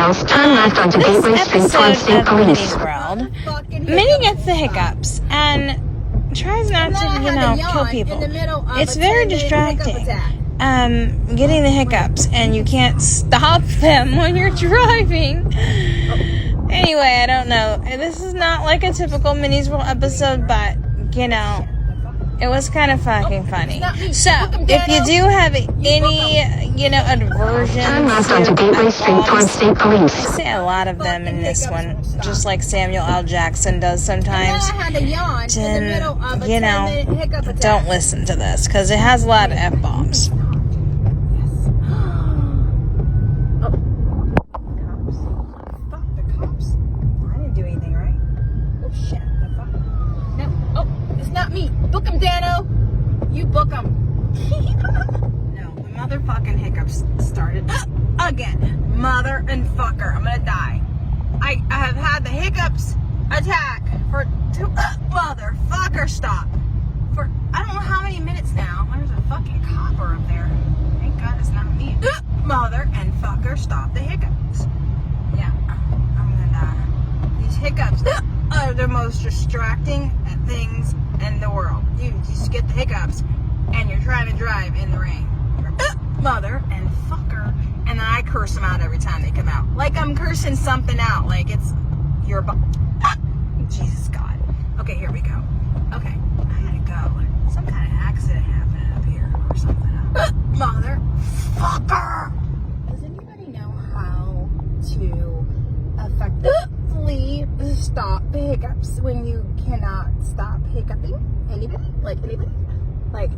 miles, turn left onto Gateway Street towards State Police. Minnie's World, Minny gets the hiccups and tries not to, kill people. It's very distracting. Getting the hiccups, and you can't stop them when you're driving. Anyway, I don't know. This is not like a typical Minnie's World episode, but, it was kind of fucking funny. So, if you do have any, aversion turn left onto Gateway Street towards State Police. I say a lot of them in this one, just like Samuel L. Jackson does sometimes. Then, don't listen to this, because it has a lot of F-bombs. Not me. Book him, Dano. You book him. No, the motherfucking hiccups started again. Mother and fucker. I'm gonna die. I have had the hiccups attack for two motherfucker stop. For I don't know how many minutes now. There's a fucking copper up there. Thank God it's not me. Mother and fucker stop the hiccups. Yeah, I'm gonna die. These hiccups are the most distracting things in the world. You just get the hiccups and you're trying to drive in the rain. Mother and fucker. And then I curse them out every time they come out. Like I'm cursing something out. Like it's your Jesus God. Okay, here we go. Okay, I gotta go. Some kind of accident happening up here or something. Mother fucker. Does anybody know how to effectively stop the hiccups when you cannot stop hiccuping? Anybody? Like,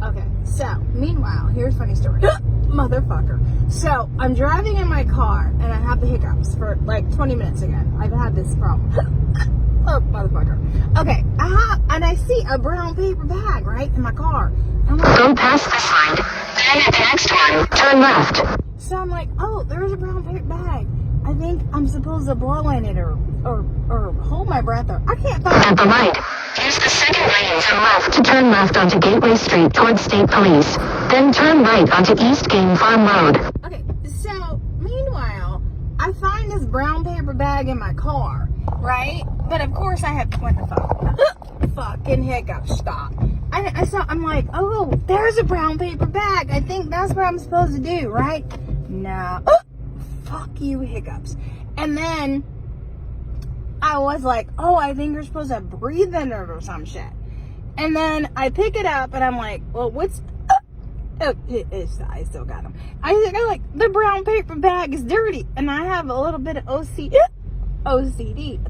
okay. So, meanwhile, here's a funny story. Motherfucker. So, I'm driving in my car and I have the hiccups for like 20 minutes again. I've had this problem. Oh, motherfucker. Okay, and I see a brown paper bag, right, in my car. I'm like, go past this line, then at the next one, turn left. So I'm like, oh, there's a brown paper bag. I think I'm supposed to blow in it or hold my breath or I can't find at the light. Use the second lane to left to turn left onto Gateway Street towards State Police. Then turn right onto East Game Farm Road. Okay, so meanwhile, I find this brown paper bag in my car, right? But of course I have what the fuck? Fucking hiccups, stop. I'm like, oh, there's a brown paper bag. I think that's what I'm supposed to do, right? No. Fuck you, hiccups. And then I was like, oh, I think you're supposed to breathe in it or some shit. And then I pick it up and I'm like, well, what's I still got them. I like the brown paper bag is dirty and I have a little bit of OCD.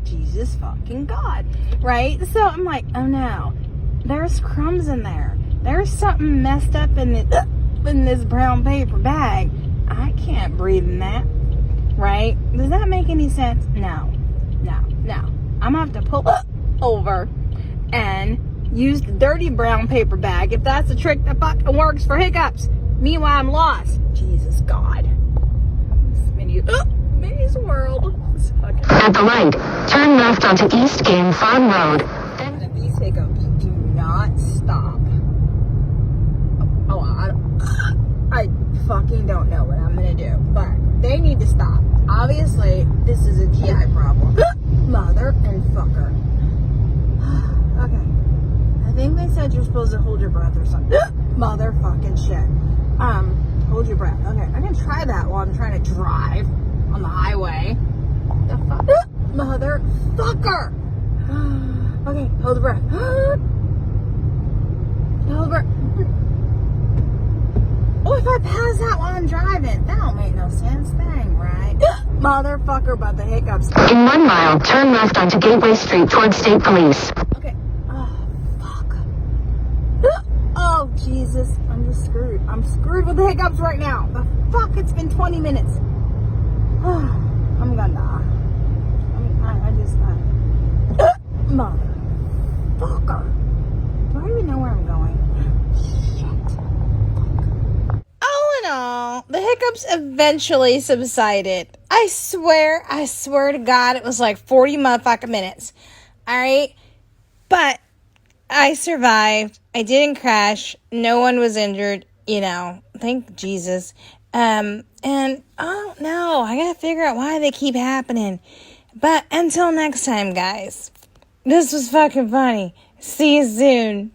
Jesus fucking God. Right? So I'm like, oh no, there's crumbs in there. There's something messed up in this brown paper bag. I can't breathe in that. Right? Does that make any sense? No. I'm gonna have to pull over and use the dirty brown paper bag if that's a trick that fucking works for hiccups. Meanwhile, I'm lost. Jesus God. Minnie's World. At the light, turn left onto East Game Farm Road. And these hiccups do not stop. I fucking don't know what I'm gonna do, but they need to stop. Obviously, this is a GI problem. Mother and fucker. Okay. I think they said you're supposed to hold your breath or something. Motherfucking shit. Hold your breath. Okay, I can try that while I'm trying to drive on the highway. The fuck? Motherfucker. Okay, hold the breath. Hold the breath. Oh, if I pass out while I'm driving, that don't make no sense. That ain't right. Motherfucker, but the hiccups. In 1 mile, turn left onto Gateway Street towards State Police. Okay. Oh, fuck. Oh, Jesus. I'm just screwed. I'm screwed with the hiccups right now. The fuck? It's been 20 minutes. I'm gonna die. Motherfucker. Do I even know where I'm going? The hiccups eventually subsided. I swear to God, it was like 40 motherfucking minutes. Alright? But I survived. I didn't crash. No one was injured. Thank Jesus. And I don't know. I gotta figure out why they keep happening. But until next time, guys. This was fucking funny. See you soon.